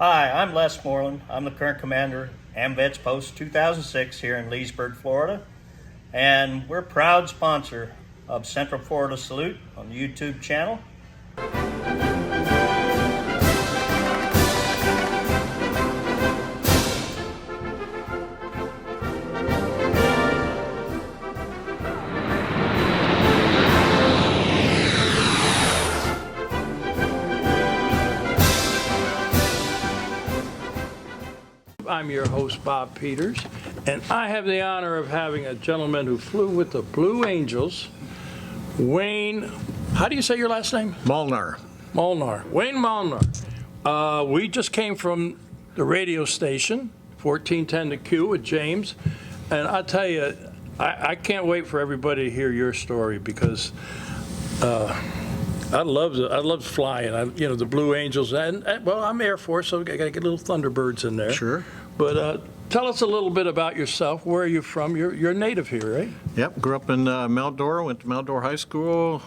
Hi, I'm Les Moreland. I'm the current commander, AMVETS Post 2006 here in Leesburg, Florida. And we're a proud sponsor of Central Florida Salute on the YouTube channel. I'm your host, Bob Peters, and I have the honor of having a gentleman who flew with the Blue Angels, Wayne, how do you say your last name? Molnar. Molnar. Wayne Molnar. We just came from the radio station, 1410 The Q with James, and I tell you, I can't wait for everybody to hear your story because I love flying. The Blue Angels, and well, I'm Air Force, so I got to get little Thunderbirds in there. Sure. But tell us a little bit about yourself. Where are you from? You're native here, right? Yep. Grew up in Mount Dora. Went to Mount Dora High School.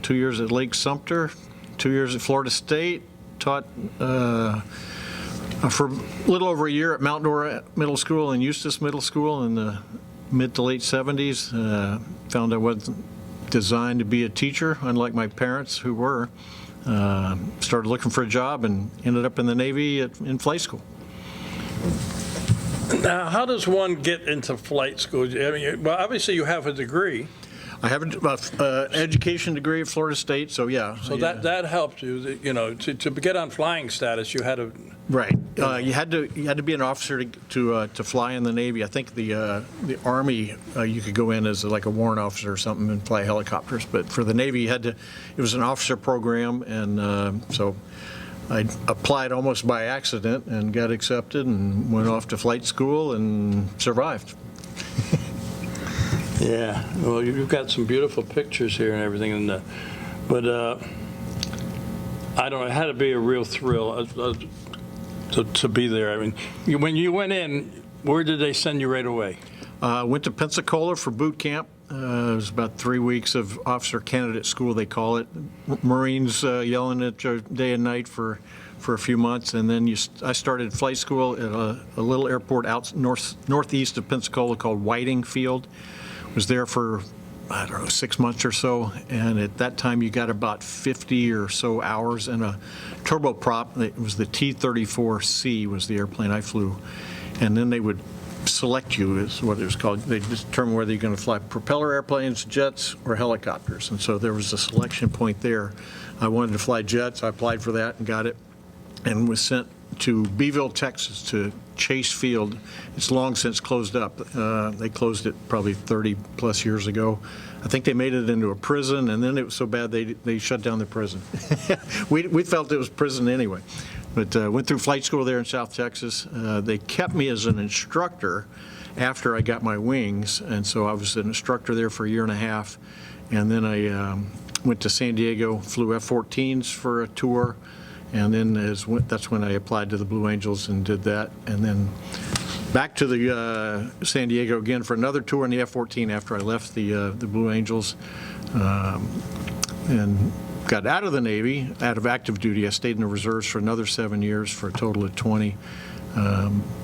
2 years at Lake Sumter. 2 years at Florida State. Taught for a little over a year at Mount Dora Middle School and Eustis Middle School in the mid to late 70s. Found I wasn't designed to be a teacher, unlike my parents who were. Started looking for a job and ended up in the Navy in flight school. Now, how does one get into flight school? I mean, well, obviously you have a degree. I have an education degree at Florida State, so yeah. So that helped you, to get on flying status. You had to. Right. You had to be an officer to fly in the Navy. I think the Army you could go in as like a warrant officer or something and fly helicopters, but for the Navy you had to. It was an officer program, and so I applied almost by accident and got accepted and went off to flight school and survived. Yeah. Well, you've got some beautiful pictures here and everything, but I don't know. It had to be a real thrill. To be there. I mean, when you went in, where did they send you right away? Went to Pensacola for boot camp. It was about 3 weeks of officer candidate school, they call it. Marines yelling at you day and night for a few months, and then I started flight school at a little airport out northeast of Pensacola called Whiting Field. Was there for, I don't know, 6 months or so, and at that time you got about 50 or so hours in a turboprop. It was the T-34C was the airplane I flew, and then they would select you, is what it was called. They determine whether you're going to fly propeller airplanes, jets, or helicopters, and so there was a selection point there. I wanted to fly jets. I applied for that and got it, and was sent to Beeville, Texas, to Chase Field. It's long since closed up. They closed it probably 30 plus years ago. I think they made it into a prison, and then it was so bad they shut down the prison. we felt it was prison anyway. But went through flight school there in South Texas. They kept me as an instructor after I got my wings, and so I was an instructor there for a year and a half. And then I went to San Diego, flew F-14s for a tour. And then that's when I applied to the Blue Angels and did that. And then back to the San Diego again for another tour in the F-14 after I left the Blue Angels. And got out of the Navy, out of active duty. I stayed in the reserves for another 7 years for a total of 20.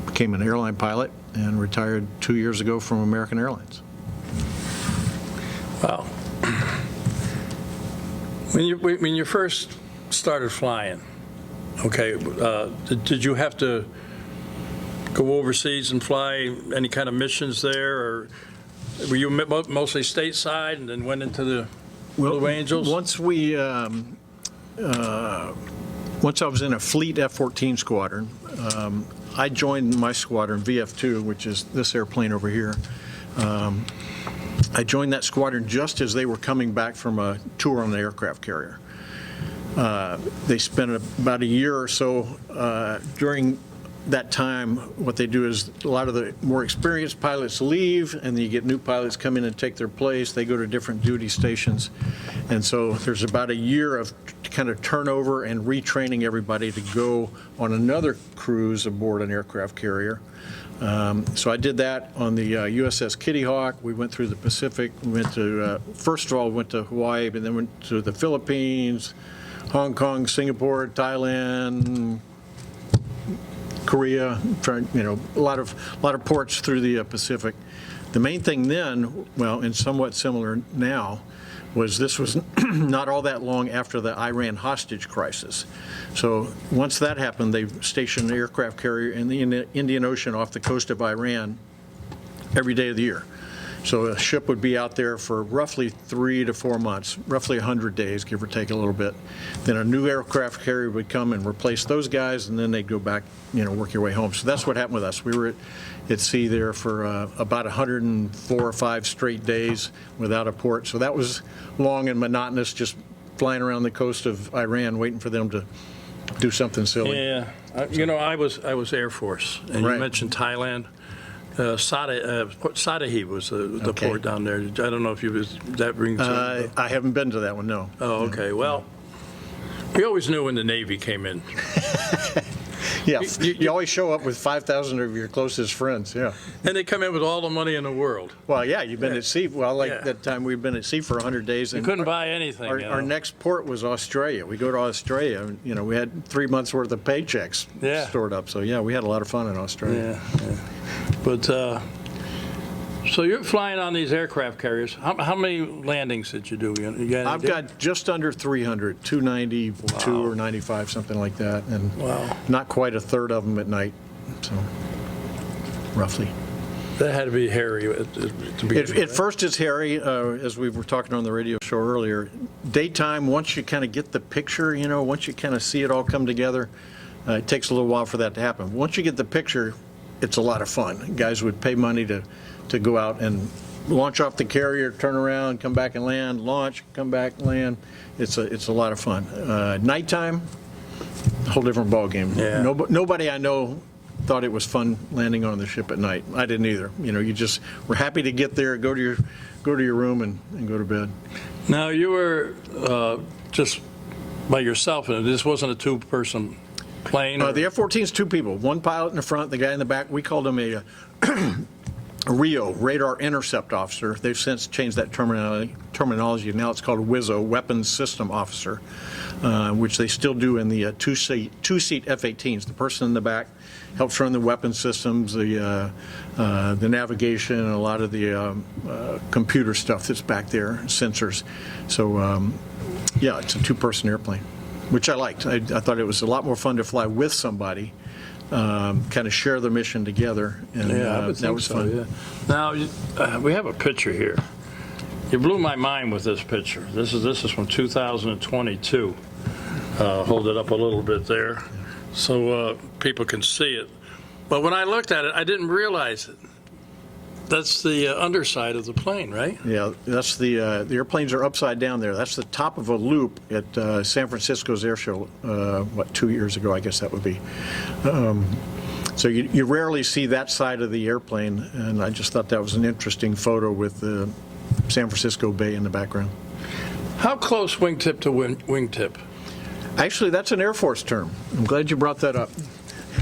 Became an airline pilot and retired 2 years ago from American Airlines. Wow. When you first started flying, okay, did you have to go overseas and fly any kind of missions there, or were you mostly stateside and then went into the Blue Angels? Once I was in a fleet F-14 squadron, I joined my squadron, VF2, which is this airplane over here. I joined that squadron just as they were coming back from a tour on an aircraft carrier. They spent about a year or so during that time. What they do is a lot of the more experienced pilots leave, and then you get new pilots come in and take their place. They go to different duty stations, and so there's about a year of kind of turnover and retraining everybody to go on another cruise aboard an aircraft carrier. So I did that on the USS Kitty Hawk. We went through the Pacific. We went to, first of all, went to Hawaii, but then went to the Philippines, Hong Kong, Singapore, Thailand, Korea, a lot of ports through the Pacific. The main thing then, well, and somewhat similar now, was this was not all that long after the Iran hostage crisis. So once that happened, they stationed an aircraft carrier in the Indian Ocean off the coast of Iran every day of the year. So a ship would be out there for roughly 3 to 4 months, roughly 100 days, give or take a little bit. Then a new aircraft carrier would come and replace those guys, and then they'd go back, work your way home. So that's what happened with us. We were at sea there for about 104 or 5 straight days without a port. So that was long and monotonous, just flying around the coast of Iran, waiting for them to do something silly. Yeah, I was Air Force, and Right. you mentioned Thailand. Sadahi was the Okay. port down there. I don't know if that rings. I haven't been to that one, no. Oh, okay. Well, we always knew when the Navy came in. Yeah, you always show up with 5,000 of your closest friends, yeah. And they come in with all the money in the world. Well, yeah, you've been Yeah. at sea, Yeah. that time we'd been at sea for 100 days. You And couldn't buy anything. our next port was Australia. We go to Australia, and we had 3 months worth of paychecks Yeah. stored up. So, yeah, we had a lot of fun in Australia. Yeah. But so you're flying on these aircraft carriers. How many landings did you do? You got I've got just under 300, 292 Wow. or 95, something like that, and Wow. not quite a third of them at night, so roughly. That had to be hairy to be. At first, it's hairy, as we were talking on the radio show earlier. Daytime, once you kind of get the picture, once you kind of see it all come together, it takes a little while for that to happen. Once you get the picture, it's a lot of fun. Guys would pay money to go out and launch off the carrier, turn around, come back and land, launch, come back, land. It's a lot of fun. Nighttime, a whole different ballgame. Yeah. Nobody I know thought it was fun landing on the ship at night. I didn't either. You just were happy to get there, go to your room and go to bed. Now you were just by yourself, and this wasn't a two-person plane. The F-14 is 2 people, 1 pilot in the front, the guy in the back. We called him a RIO, Radar Intercept Officer. They've since changed that terminology. Now it's called a WISO, Weapons System Officer, which they still do in the two-seat F-18s. The person in the back helps run the weapon systems, the navigation, and a lot of the computer stuff that's back there, sensors. So, yeah, it's a 2-person airplane, which I liked. I thought it was a lot more fun to fly with somebody. Kind of share the mission together, and Yeah, I would that think was so, fun. yeah. Now, we have a picture here. You blew my mind with this picture. This is from 2022. Hold it up a little bit there so people can see it. But when I looked at it, I didn't realize it. That's the underside of the plane, right? Yeah, that's the airplanes are upside down there. That's the top of a loop at San Francisco's air show, 2 years ago, I guess that would be. So you rarely see that side of the airplane, and I just thought that was an interesting photo with the San Francisco Bay in the background. How close wingtip to wingtip? Actually, that's an Air Force term. I'm glad you brought that up.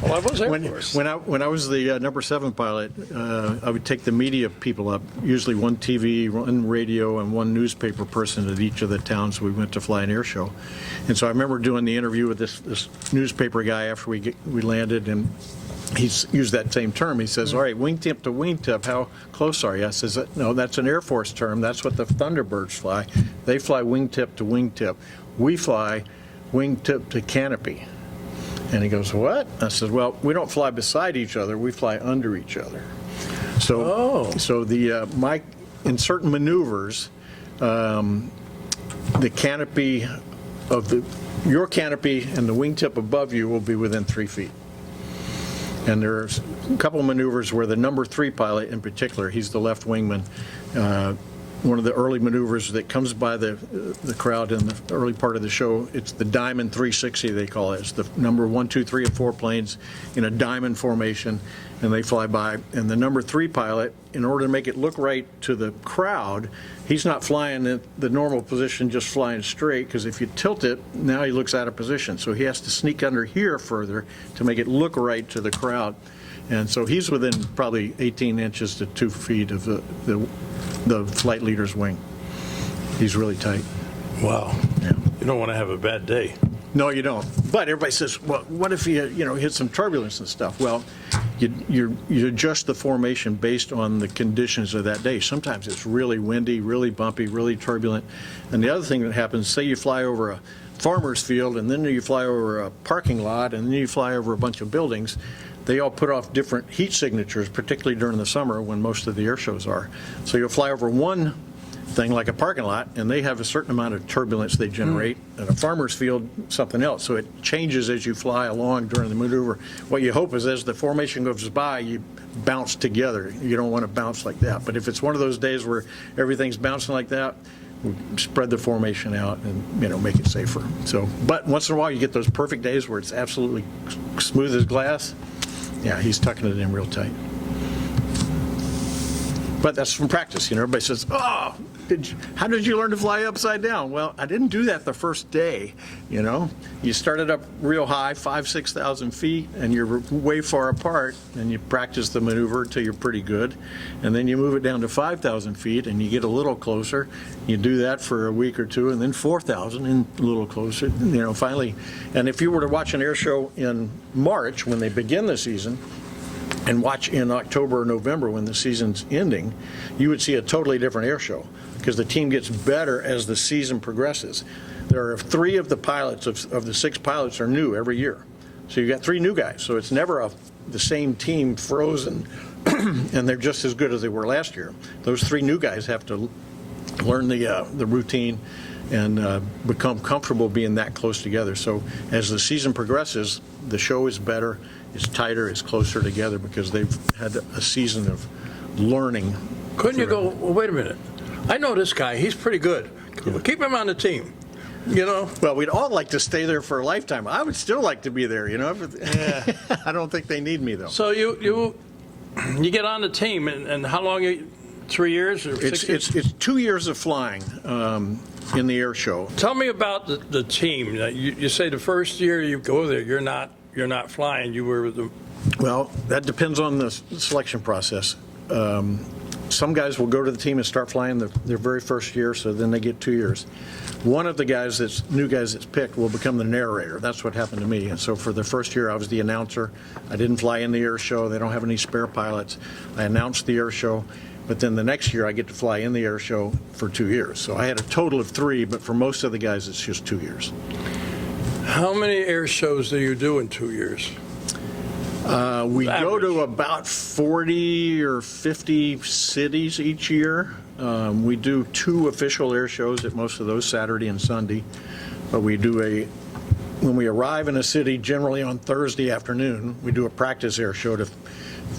Well, I was Air Force. When I was the number 7 pilot, I would take the media people up, usually 1 TV, 1 radio, and 1 newspaper person at each of the towns we went to fly an air show. And so I remember doing the interview with this newspaper guy after we landed, and he used that same term. He says, all right, wingtip to wingtip, how close are you? I says, no, that's an Air Force term. That's what the Thunderbirds fly. They fly wingtip to wingtip. We fly wingtip to canopy. And he goes, what? I said, well, we don't fly beside each other, we fly under each other. So, in certain maneuvers, the canopy of your canopy and the wingtip above you will be within 3 feet. And there's a couple of maneuvers where the number 3 pilot in particular, he's the left wingman, one of the early maneuvers that comes by the crowd in the early part of the show, it's the diamond 360, they call it. It's the number 1, 2, 3, and 4 planes in a diamond formation, and they fly by. And the number 3 pilot, in order to make it look right to the crowd, he's not flying in the normal position, just flying straight, because if you tilt it, now he looks out of position. So he has to sneak under here further to make it look right to the crowd. And so he's within probably 18 inches to 2 feet of the flight leader's wing. He's really tight. Wow. Yeah. You don't want to have a bad day. No, you don't. But everybody says, well, what if you hit some turbulence and stuff? Well, you adjust the formation based on the conditions of that day. Sometimes it's really windy, really bumpy, really turbulent. And the other thing that happens, say you fly over a farmer's field, and then you fly over a parking lot, and then you fly over a bunch of buildings. They all put off different heat signatures, particularly during the summer when most of the air shows are. So you'll fly over one thing like a parking lot, and they have a certain amount of turbulence they generate. At a farmer's field, something else. So it changes as you fly along during the maneuver. What you hope is as the formation goes by, you bounce together. You don't want to bounce like that. But if it's one of those days where everything's bouncing like that, we spread the formation out and make it safer. So, but once in a while you get those perfect days where it's absolutely smooth as glass. Yeah, he's tucking it in real tight. But that's from practice. Everybody says, oh, how did you learn to fly upside down? Well, I didn't do that the first day. You started up real high, 5,000, 6,000 feet, and you're way far apart, and you practice the maneuver until you're pretty good. And then you move it down to 5,000 feet, and you get a little closer. You do that for a week or two, and then 4,000 and a little closer, finally. And if you were to watch an air show in March when they begin the season, and watch in October or November when the season's ending, you would see a totally different air show because the team gets better as the season progresses. There are 3 of the pilots, of the 6 pilots are new every year. So you got 3 new guys. So it's never the same team frozen and they're just as good as they were last year. Those 3 new guys have to learn the routine and become comfortable being that close together. So as the season progresses, the show is better, it's tighter, it's closer together because they've had a season of learning. Couldn't you go, well, wait a minute, I know this guy, he's pretty good. Keep him on the team. Well, we'd all like to stay there for a lifetime. I would still like to be there, Yeah. I don't think they need me, though. So you get on the team, and how long, 3 years or 6 years? It's 2 years of flying in the air show. Tell me about the team. You say the first year you go there, you're not flying. You were the. Well, that depends on the selection process. Some guys will go to the team and start flying their very first year, so then they get 2 years. One of the new guys that's picked will become the narrator. That's what happened to me. And so for the first year, I was the announcer. I didn't fly in the air show. They don't have any spare pilots. I announced the air show. But then the next year, I get to fly in the air show for 2 years. So I had a total of 3, but for most of the guys, it's just 2 years. How many air shows do you do in 2 years? We go to about 40 or 50 cities each year. We do 2 official air shows at most of those, Saturday and Sunday. But we do when we arrive in a city, generally on Thursday afternoon, we do a practice air show to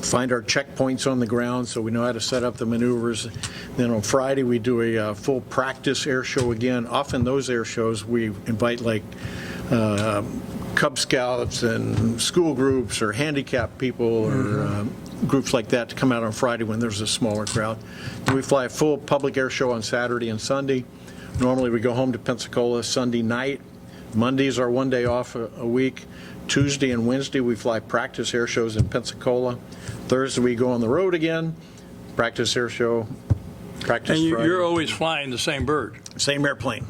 find our checkpoints on the ground so we know how to set up the maneuvers. Then on Friday, we do a full practice air show again. Often those air shows, we invite Cub Scouts and school groups or handicapped people or groups like that to come out on Friday when there's a smaller crowd. And we fly a full public air show on Saturday and Sunday. Normally we go home to Pensacola Sunday night. Monday's our 1 day off a week. Tuesday and Wednesday we fly practice air shows in Pensacola. Thursday we go on the road again, practice air show, practice And Friday. you're always flying the same bird. Same airplane.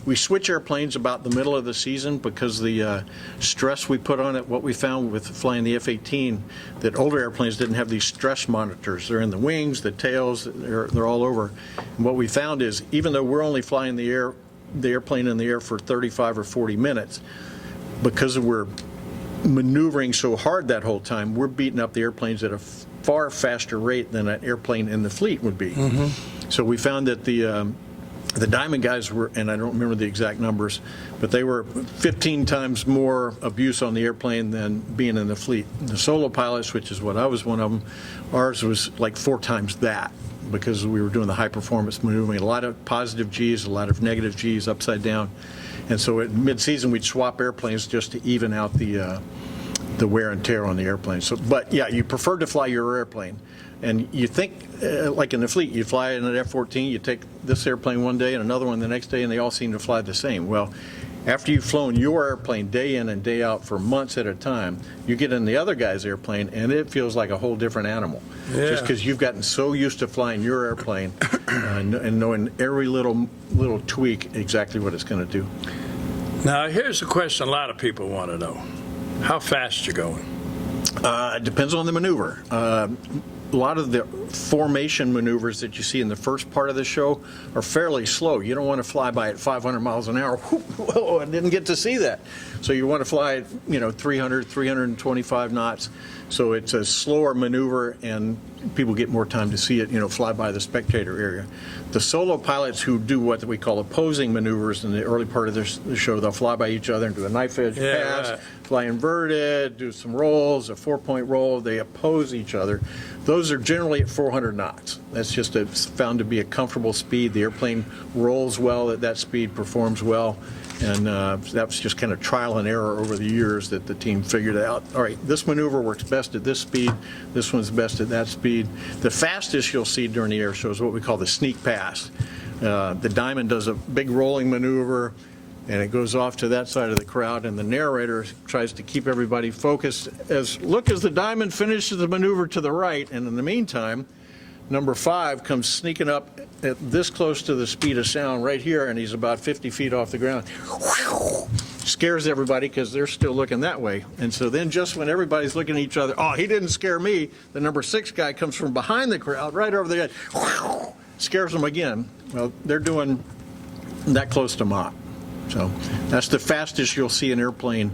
We switch airplanes about the middle of the season because the stress we put on it, what we found with flying the F-18, that older airplanes didn't have these stress monitors. They're in the wings, the tails, they're all over. And what we found is even though we're only flying the airplane in the air for 35 or 40 minutes, because we're maneuvering so hard that whole time, we're beating up the airplanes at a far faster rate than an airplane in the fleet would be. So we found that the Diamond guys were, and I don't remember the exact numbers, but they were 15 times more abuse on the airplane than being in the fleet. The solo pilots, which is what I was one of them, ours was like 4 times that because we were doing the high performance maneuvering, a lot of positive G's, a lot of negative G's upside down. And so at mid-season, we'd swap airplanes just to even out the wear and tear on the airplane. So, but yeah, you prefer to fly your airplane. And you think, like in the fleet, you fly in an F-14, you take this airplane one day and another one the next day, and they all seem to fly the same. Well, after you've flown your airplane day in and day out for months at a time, you get in the other guy's airplane, and it feels like a whole different animal. Yeah. Just because you've gotten so used to flying your airplane and knowing every little tweak exactly what it's going to do. Now, here's a question a lot of people want to know. How fast you going? It depends on the maneuver. A lot of the formation maneuvers that you see in the first part of the show are fairly slow. You don't want to fly by at 500 miles an hour. Whoa, I didn't get to see that. So you want to fly at 300, 325 knots. So it's a slower maneuver, and people get more time to see it, fly by the spectator area. The solo pilots who do what we call opposing maneuvers in the early part of the show, they'll fly by each other and do a knife edge pass, right. Fly inverted, do some rolls, a 4-point roll. They oppose each other. Those are generally at 400 knots. That's just found to be a comfortable speed. The airplane rolls well at that speed, performs well. And that was just kind of trial and error over the years that the team figured out, all right, this maneuver works best at this speed, this one's best at that speed. The fastest you'll see during the air show is what we call the sneak pass. The Diamond does a big rolling maneuver, and it goes off to that side of the crowd, and the narrator tries to keep everybody focused as the Diamond finishes the maneuver to the right, and in the meantime, number 5 comes sneaking up at this close to the speed of sound right here, and he's about 50 feet off the ground. Scares everybody because they're still looking that way. And so then just when everybody's looking at each other, oh, he didn't scare me, the number 6 guy comes from behind the crowd right over the edge, scares them again. Well, they're doing that close to Mach. So that's the fastest you'll see an airplane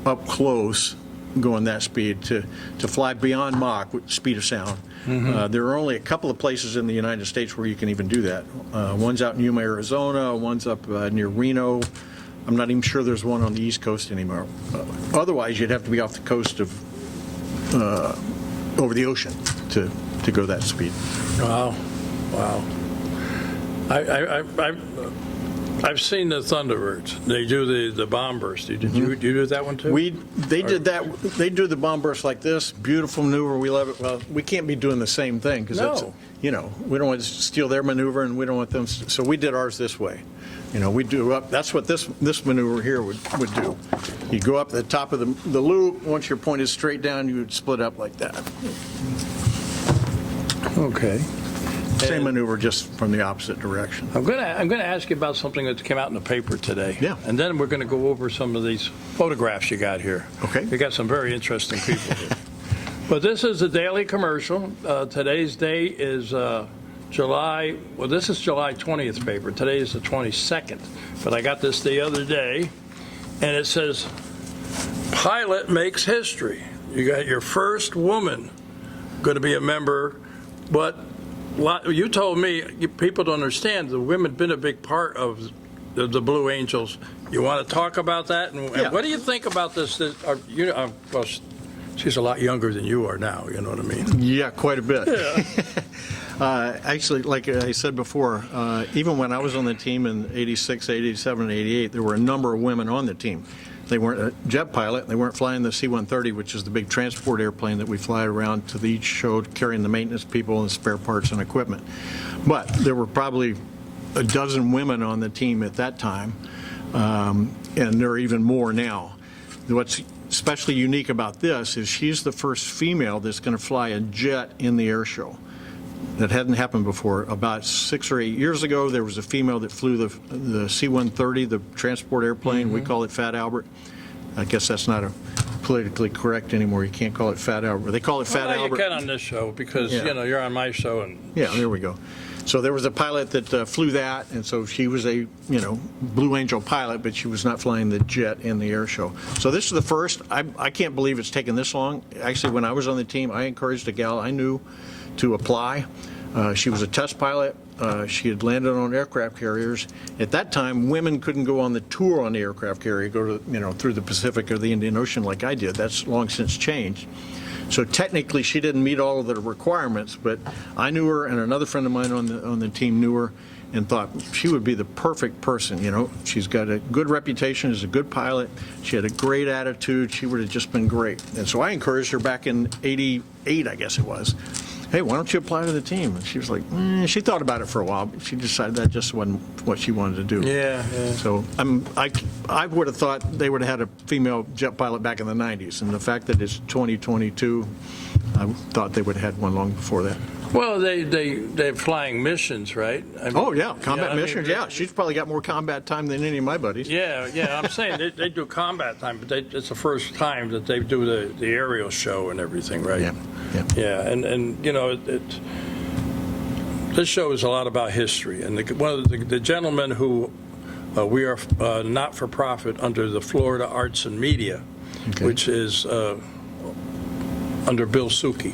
up close going that speed to fly beyond Mach with speed of sound. There are only a couple of places in the United States where you can even do that. One's out in Yuma, Arizona, one's up near Reno. I'm not even sure there's one on the East Coast anymore. Otherwise, you'd have to be off the coast of over the ocean to go that speed. Wow. I've seen the Thunderbirds. They do the bomb burst. Did you do that one too? They did that. They do the bomb burst like this. Beautiful maneuver. We love it. Well, we can't be doing the same thing because that's, we don't want to steal their maneuver, and we don't want them. So we did ours this way. We do up. That's what this maneuver here would do. You go up the top of the loop. Once your point is straight down, you would split up like that. Okay. Same maneuver, just from the opposite direction. I'm gonna ask you about something that came out in the paper today. Yeah. And then we're gonna go over some of these photographs you got here. Okay. You got some very interesting people here. But this is a daily commercial. Today's day is July 20th paper. Today is the 22nd. But I got this the other day, and it says, pilot makes history. You got your first woman going to be a member, but you told me people don't understand the women have been a big part of the Blue Angels. You want to talk about that? And what do you think about this? Well, she's a lot younger than you are now, you know what I mean? Yeah, quite a bit. Yeah. Actually, like I said before, even when I was on the team in 86, 87, and 88, there were a number of women on the team. They weren't a jet pilot. They weren't flying the C-130, which is the big transport airplane that we fly around to each show, carrying the maintenance people and spare parts and equipment. But there were probably a dozen women on the team at that time, and there are even more now. What's especially unique about this is she's the first female that's going to fly a jet in the air show. That hadn't happened before. About 6 or 8 years ago, there was a female that flew the C-130, the transport airplane. We call it Fat Albert. I guess that's not politically correct anymore. You can't call it Fat Albert. They call it Fat Albert. You can on this show because you're on my show. And yeah, there we go. So there was a pilot that flew that, and so she was a Blue Angel pilot, but she was not flying the jet in the air show. So this is the first. I can't believe it's taken this long. Actually, when I was on the team, I encouraged a gal I knew to apply. She was a test pilot. She had landed on aircraft carriers. At that time, women couldn't go on the tour on the aircraft carrier, go to through the Pacific or the Indian Ocean like I did. That's long since changed. So technically, she didn't meet all of the requirements, but I knew her, and another friend of mine on the team knew her, and thought she would be the perfect person. She's got a good reputation as a good pilot. She had a great attitude. She would have just been great. And so I encouraged her back in '88, I guess it was. Hey, why don't you apply to the team? And she was like, she thought about it for a while, but she decided that just wasn't what she wanted to do. Yeah. So I would have thought they would have had a female jet pilot back in the 90s, and the fact that it's 2022, I thought they would have had one long before that. Well, they're flying missions, right? I mean, Oh, yeah, combat I mean, missions, yeah. She's probably got more combat time than any of my buddies. Yeah, I'm saying they do combat time, but it's the first time that they do the aerial show and everything, right? Yeah. And you know, this show is a lot about history. And one of the gentlemen who we are not-for-profit under the Florida Arts and Media, Okay. which is under Bill Suki.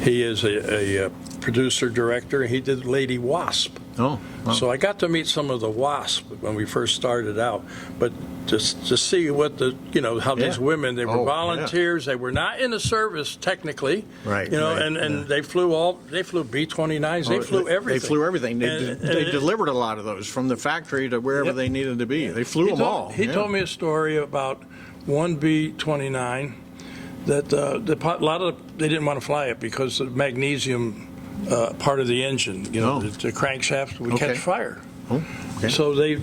He is a producer, director. He did Lady Wasp. Oh, wow. So I got to meet some of the Wasp when we first started out, but just to see what how these Yeah. women, they were Oh, volunteers. They were not in the service technically, Right, You know, right, and they flew B-29s. They flew everything. They flew everything. They, And- they and- delivered a lot of those from the factory to wherever Yep. they needed to be. They flew them all. He Yeah. told me a story about one B-29 that a lot of they didn't want to fly it because of magnesium part of the engine. You know, Oh. the crankshaft would Okay. catch fire. Oh, okay. So they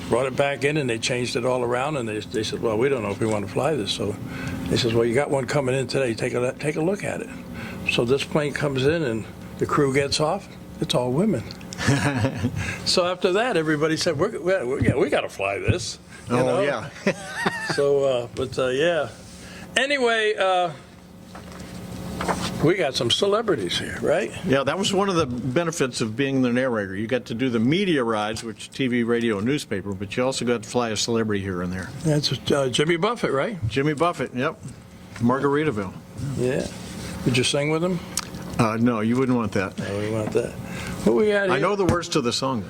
brought it back in and they changed it all around and they said, well, we don't know if we want to fly this. So they said, well, you got one coming in today. Take a look at it. So this plane comes in and the crew gets off. It's all women. So after that, everybody said, we got to fly this. You Oh, know? yeah. So, yeah. Anyway, we got some celebrities here, right? Yeah, that was one of the benefits of being the narrator. You got to do the media rides, which TV, radio, and newspaper, but you also got to fly a celebrity here and there. That's Jimmy Buffett, right? Jimmy Buffett, yep. Margaritaville. Yeah. Did you sing with him? No, you wouldn't want that. Oh, we want that. What we got here? I know the words to the song.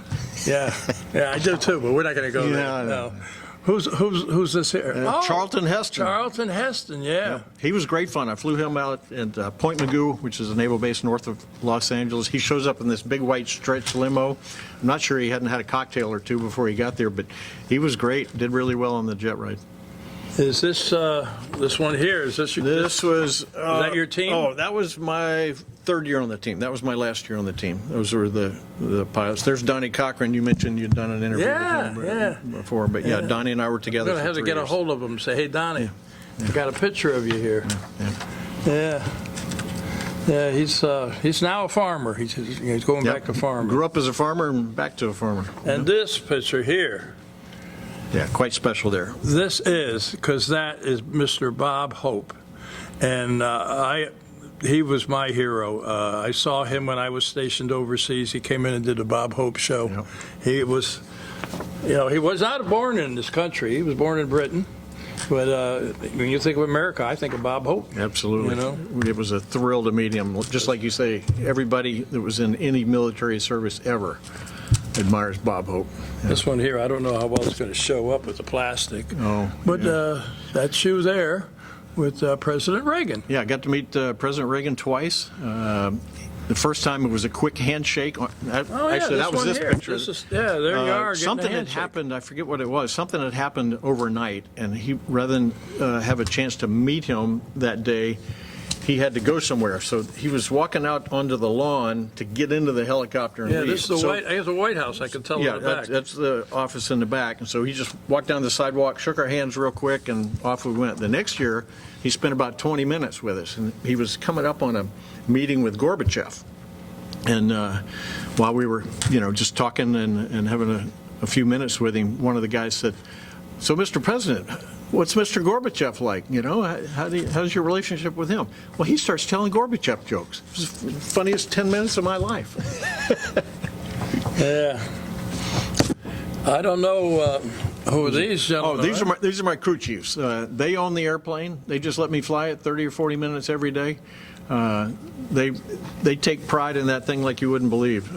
Yeah, I do too, but we're not going to go Yeah, there. I know. No. Who's this here? Charlton Heston. Charlton Heston, yeah. He was great fun. I flew him out at Point Mugu, which is a naval base north of Los Angeles. He shows up in this big white stretch limo. I'm not sure he hadn't had a cocktail or two before he got there, but he was great. Did really well on the jet ride. Is this one here? Is this your? This was. that your team? Oh, that was my third year on the team. That was my last year on the team. Those were the pilots. There's Donnie Cochran. You mentioned you'd done an interview with him before, but yeah, Donnie and I were I'm together. going to have to for get 3 a years. hold of him and say, hey, Donnie, I got a picture of you here. Yeah, he's now a farmer. He's going Yep. back to farming. Grew up as a farmer and back to a farmer. And this picture here, Yeah, quite special there. this is, because that is Mr. Bob Hope. And he was my hero. I saw him when I was stationed overseas. He came in and did a Bob Hope show. Yep. He was, he was not born in this country. He was born in Britain. But when you think of America, I think of Bob Hope. Absolutely. You know? It was a thrill to meet him. Just like you say, everybody that was in any military service ever admires Bob Hope. This one here, I don't know how well it's going to show up with the plastic. Oh, But that's you there with President Reagan. Yeah, I got to meet President Reagan twice. The first time it was a quick handshake. Actually, that was this picture. There you are. Something had happened. I forget what it was. Something had happened overnight, and he, rather than have a chance to meet him that day, he had to go somewhere. So he was walking out onto the lawn to get into the helicopter and Yeah, leave. this is the White House. I can tell Yeah, in the back. that's the office in the back. And so he just walked down the sidewalk, shook our hands real quick, and off we went. The next year, he spent about 20 minutes with us, and he was coming up on a meeting with Gorbachev. And while we were, just talking and having a few minutes with him, one of the guys said, "So, Mr. President, what's Mr. Gorbachev like? How's your relationship with him?" Well, he starts telling Gorbachev jokes. It was the funniest 10 minutes of my life. Yeah. I don't know who are these gentlemen. Oh, these are my crew chiefs. They own the airplane. They just let me fly it 30 or 40 minutes every day. They take pride in that thing like you wouldn't believe.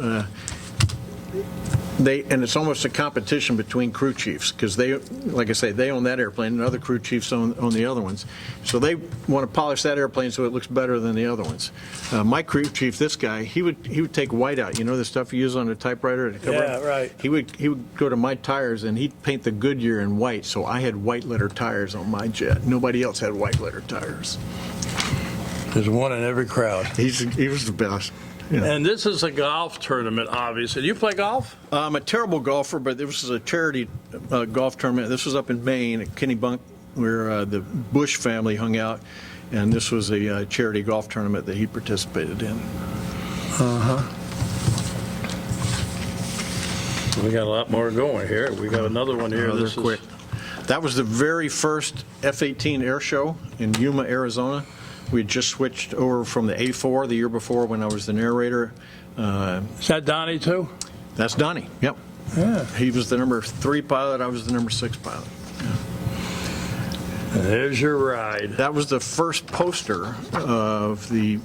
And it's almost a competition between crew chiefs because they, like I say, they own that airplane and other crew chiefs own the other ones. So they want to polish that airplane so it looks better than the other ones. My crew chief, this guy, he would take whiteout. The stuff you use on a typewriter to cover up? Right. He would go to my tires and he'd paint the Goodyear in white. So I had white letter tires on my jet. Nobody else had white letter tires. There's one in every crowd. He was the best. And this is a golf tournament, obviously. Do you play golf? I'm a terrible golfer, but this was a charity golf tournament. This was up in Maine at Kennebunk, where the Bush family hung out, and this was a charity golf tournament that he participated in. We got a lot more going here. We got another one here. Another This is quick. That was the very first F-18 air show in Yuma, Arizona. We had just switched over from the A4 the year before when I was the narrator. Is that Donnie too? That's Donnie, yep. Yeah. He was the number 3 pilot, I was the number 6 pilot. There's your ride. That was the first poster of the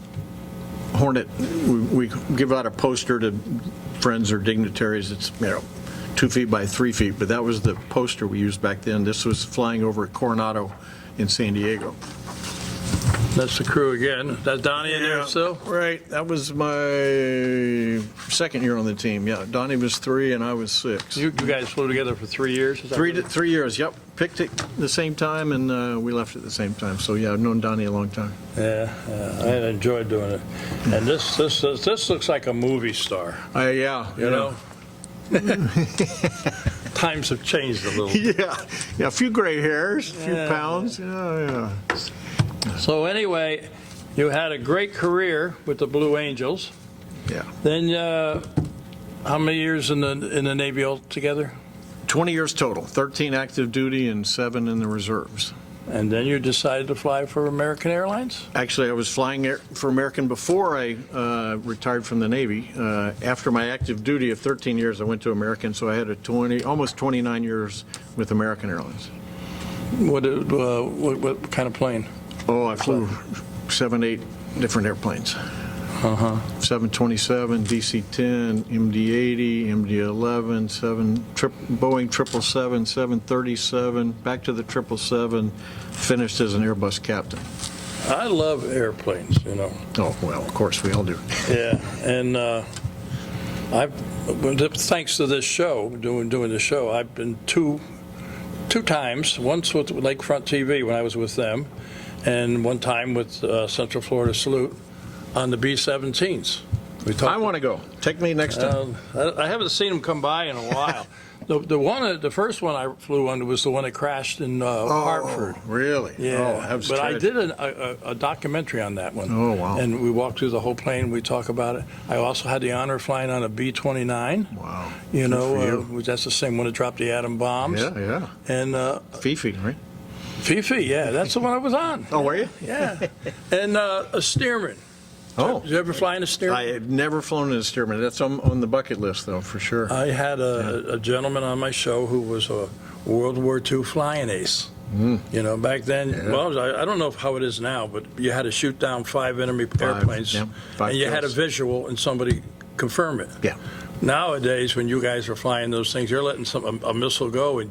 Hornet. We give out a poster to friends or dignitaries. It's 2 feet by 3 feet, but that was the poster we used back then. This was flying over at Coronado in San Diego. That's the crew again. That's Donnie in there still? Right. That was my second year on the team. Yeah, Donnie was 3 and I was 6. You guys flew together for 3 years? Is that right? 3 years. Yep. Picked it the same time and we left at the same time. So yeah, I've known Donnie a long time. Yeah, I enjoyed doing it. And this looks like a movie star. Yeah. You know. Times have changed a little. Yeah. A few gray hairs, a few pounds. Yeah. So anyway, you had a great career with the Blue Angels. Yeah. Then, how many years in the Navy altogether? 20 years total. 13 active duty and 7 in the reserves. And then you decided to fly for American Airlines? Actually, I was flying for American before I retired from the Navy. After my active duty of 13 years, I went to American, so I had almost 29 years with American Airlines. What kind of plane? Oh, I flew 7, 8 different airplanes. 727, DC-10, MD-80, MD-11, Boeing 777, 737, back to the 777, finished as an Airbus captain. I love airplanes, you know. Oh, well, of course, we all do. Yeah, and thanks to this show, doing the show, I've been two times. Once with Lakefront TV when I was with them, and one time with Central Florida Salute on the B-17s. I want to go. Take me next time. I haven't seen them come by in a while. The first one I flew on was the one that crashed in Hartford. Really? Yeah. Oh, that was but tragic. I did a documentary on that one. Oh, wow. And we walked through the whole plane. We talk about it. I also had the honor of flying on a B-29. Wow. You Good know, for you. that's the same one that dropped the atom bombs. Yeah. And Fifi, right? Fifi, yeah, that's the one I was on. Oh, were you? Yeah. And a Stearman. Oh. Did you ever fly in a Stearman? I had never flown in a Stearman. That's on the bucket list, though, for sure. I had a gentleman on my show who was a World War II flying ace. You know, back then, well, I don't know how it is now, but you had to shoot down 5 enemy airplanes, yeah, 5 and you had a kills. visual and somebody confirm it. Yeah. Nowadays, when you guys are flying those things, you're letting a missile go, and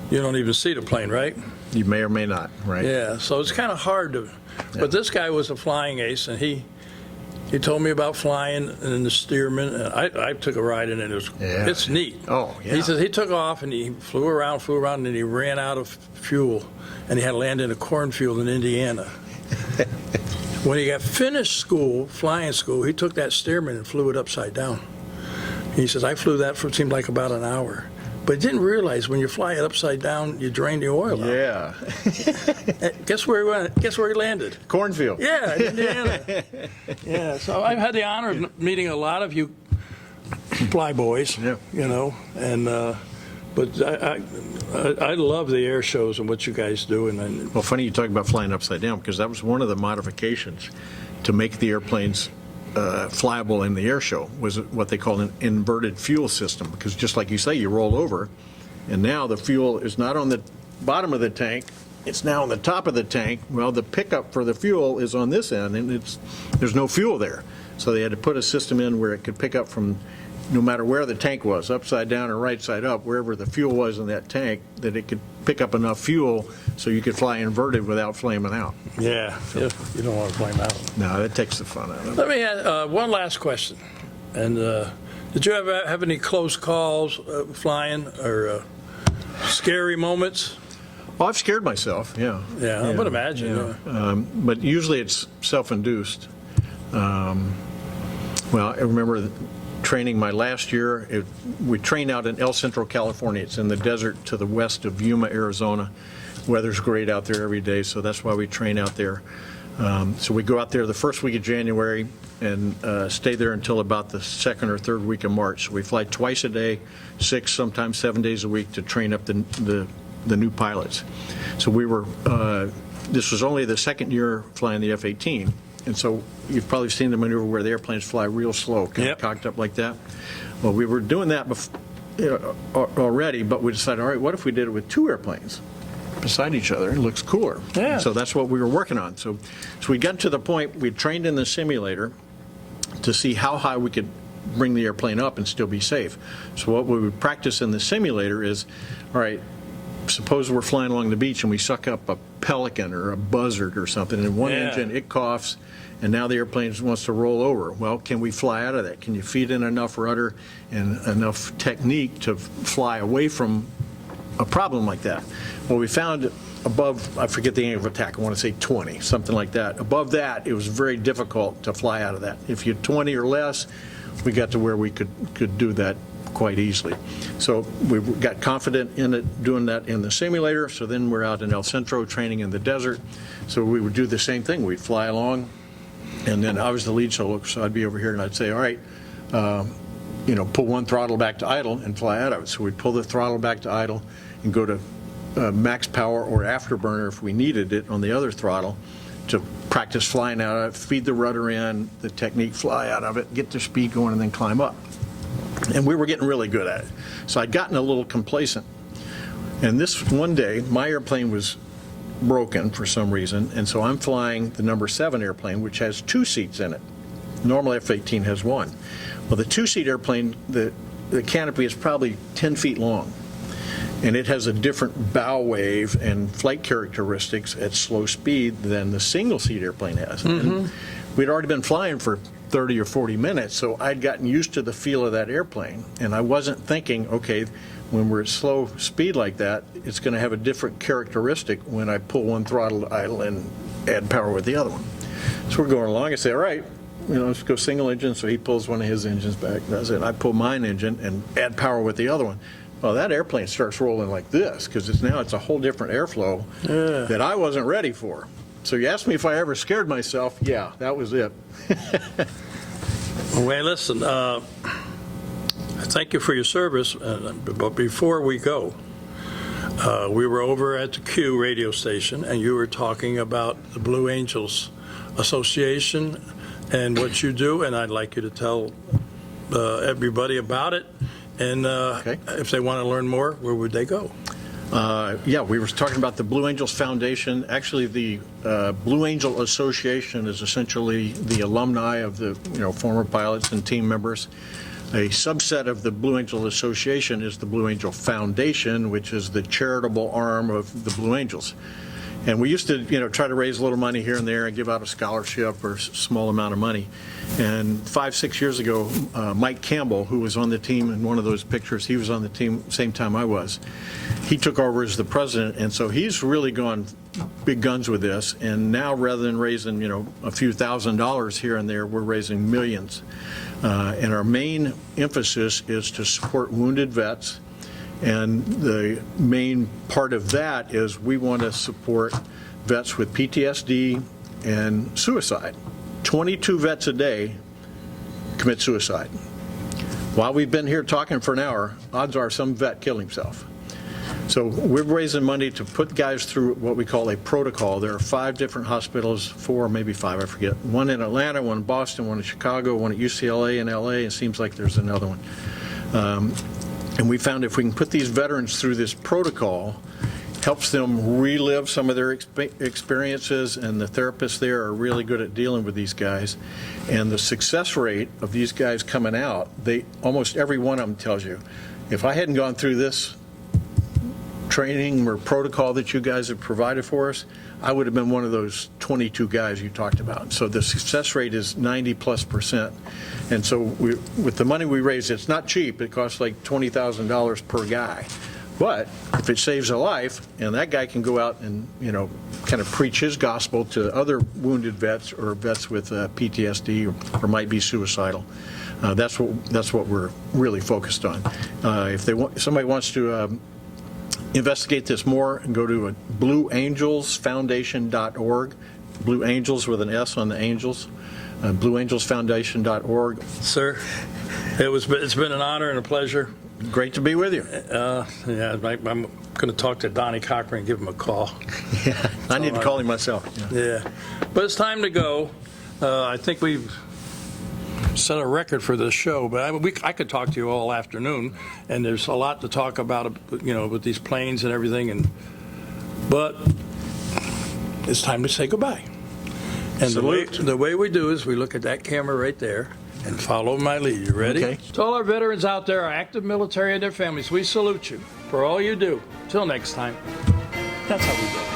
you don't even see the plane, right? You may or may not, right? Yeah, so it's kind of hard to. But this guy was a flying ace, and he told me about flying in the Stearman, and I took a ride in it. It's neat. Oh, yeah. He says he took off and he flew around, and then he ran out of fuel, and he had to land in a cornfield in Indiana. When he got finished flying school, he took that Stearman and flew it upside down. He says, I flew that for it seemed like about an hour. But didn't realize when you fly it upside down, you drain the oil out. Yeah. Guess where he went? Guess where he landed? Cornfield. Yeah, in Indiana. Yeah, so I've had the honor of meeting a lot of you flyboys, you know, and but I love the air shows and what you guys do. And Well, funny you talk about flying upside down, because that was one of the modifications to make the airplanes flyable in the air show, was what they call an inverted fuel system, because just like you say, you roll over, and now the fuel is not on the bottom of the tank, it's now on the top of the tank. Well, the pickup for the fuel is on this end, and there's no fuel there. So they had to put a system in where it could pick up from no matter where the tank was, upside down or right side up, wherever the fuel was in that tank, that it could pick up enough fuel so you could fly inverted without flaming out. yeah, you don't want to flame out. No, that takes the fun out of it. Let me ask one last question. And did you ever have any close calls flying or scary moments? Well, I've scared myself, yeah. Yeah, I would imagine. Yeah. But usually it's self-induced. Well, I remember training my last year. We train out in El Centro, California. It's in the desert to the west of Yuma, Arizona. Weather's great out there every day, so that's why we train out there. So we go out there the first week of January and stay there until about the second or third week of March. So we fly twice a day, 6, sometimes 7 days a week to train up the new pilots. So we were, this was only the second year flying the F-18. And so you've probably seen the maneuver where the airplanes fly real slow, kind of cocked up like that. Well, we were doing that already, but we decided, all right, what if we did it with 2 airplanes beside each other? It looks cooler. Yeah. So that's what we were working on. So we got to the point, we trained in the simulator to see how high we could bring the airplane up and still be safe. So what we would practice in the simulator is, all right, suppose we're flying along the beach and we suck up a pelican or a buzzard or something, and in one engine it coughs, and now the airplane wants to roll over. Well, can we fly out of that? Can you feed in enough rudder and enough technique to fly away from a problem like that? Well, we found above, I forget the angle of attack, I want to say 20, something like that. Above that, it was very difficult to fly out of that. If you're 20 or less, we got to where we could do that quite easily. So we got confident in it, doing that in the simulator. So then we're out in El Centro training in the desert. So we would do the same thing. We'd fly along, and then I was the lead solo, so I'd be over here and I'd say, all right, pull one throttle back to idle and fly out of it. So we'd pull the throttle back to idle and go to max power or afterburner if we needed it on the other throttle to practice flying out of it, feed the rudder in, the technique, fly out of it, get the speed going, and then climb up. And we were getting really good at it. So I'd gotten a little complacent. And this one day, my airplane was broken for some reason, and so I'm flying the number 7 airplane, which has 2 seats in it. Normally F-18 has 1. Well, the 2-seat airplane, the canopy is probably 10 feet long, and it has a different bow wave and flight characteristics at slow speed than the single-seat airplane has. And we'd already been flying for 30 or 40 minutes, so I'd gotten used to the feel of that airplane, and I wasn't thinking, okay, when we're at slow speed like that, it's going to have a different characteristic when I pull one throttle to idle and add power with the other one. So we're going along. I say, all right, let's go single engine. So he pulls one of his engines back, does it. I pull mine engine and add power with the other one. Well, that airplane starts rolling like this because it's a whole different airflow that I wasn't ready for. So you asked me if I ever scared myself. Yeah, that was it. Well, listen, thank you for your service. But before we go, we were over at the Q radio station, and you were talking about the Blue Angels Association and what you do, and I'd like you to tell everybody about it. And if they want to learn more, where would they go? We were talking about the Blue Angels Foundation. Actually, the Blue Angel Association is essentially the alumni of the former pilots and team members. A subset of the Blue Angel Association is the Blue Angel Foundation, which is the charitable arm of the Blue Angels. And we used to, try to raise a little money here and there and give out a scholarship or small amount of money. And 5-6 years ago, Mike Campbell, who was on the team in one of those pictures, he was on the team same time I was. He took over as the president, and so he's really gone big guns with this. And now, rather than raising, a few $1,000s here and there, we're raising millions. And our main emphasis is to support wounded vets. And the main part of that is we want to support vets with PTSD and suicide. 22 vets a day commit suicide. While we've been here talking for an hour, odds are some vet killed himself. So we're raising money to put guys through what we call a protocol. There are 5 different hospitals, 4, maybe 5, I forget. One in Atlanta, one in Boston, one in Chicago, one at UCLA and LA. It seems like there's another one. And we found if we can put these veterans through this protocol, helps them relive some of their experiences, and the therapists there are really good at dealing with these guys. And the success rate of these guys coming out, almost every one of them tells you, if I hadn't gone through this training or protocol that you guys have provided for us, I would have been one of those 22 guys you talked about. So the success rate is 90+%. And so with the money we raise, it's not cheap. It costs like $20,000 per guy. But if it saves a life, and that guy can go out and kind of preach his gospel to other wounded vets or vets with PTSD or might be suicidal, that's what we're really focused on. If somebody wants to investigate this more, and go to blueangelsfoundation.org, Blue Angels with an S on the Angels, blueangelsfoundation.org. Sir, it's been an honor and a pleasure. Great to be with you. Yeah, I'm going to talk to Donnie Cochran and give him a call. Yeah, I need to call him myself. Yeah. But it's time to go. I think we've set a record for this show, but I could talk to you all afternoon, and there's a lot to talk about, with these planes and everything. But it's time to say goodbye. And the way we do is we look at that camera right there and follow my lead. You ready? Okay. To all our veterans out there, our active military and their families, we salute you for all you do. Till next time. That's how we do it.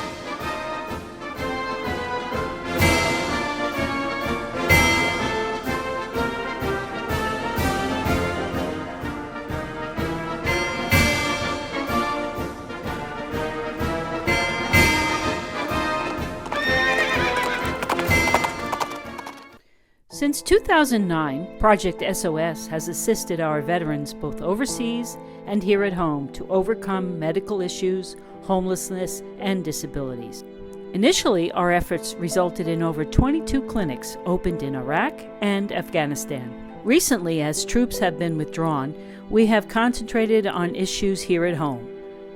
Since 2009, Project SOS has assisted our veterans both overseas and here at home to overcome medical issues, homelessness, and disabilities. Initially, our efforts resulted in over 22 clinics opened in Iraq and Afghanistan. Recently, as troops have been withdrawn, we have concentrated on issues here at home.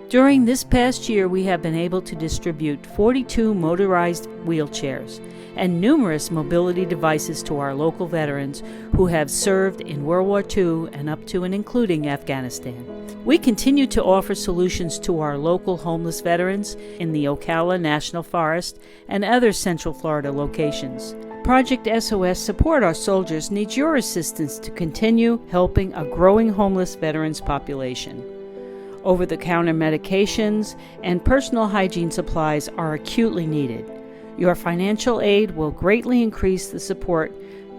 During this past year, we have been able to distribute 42 motorized wheelchairs and numerous mobility devices to our local veterans who have served in World War II and up to and including Afghanistan. We continue to offer solutions to our local homeless veterans in the Ocala National Forest and other Central Florida locations. Project SOS Support Our Soldiers needs your assistance to continue helping a growing homeless veterans population. Over-the-counter medications and personal hygiene supplies are acutely needed. Your financial aid will greatly increase the support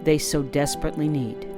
they so desperately need.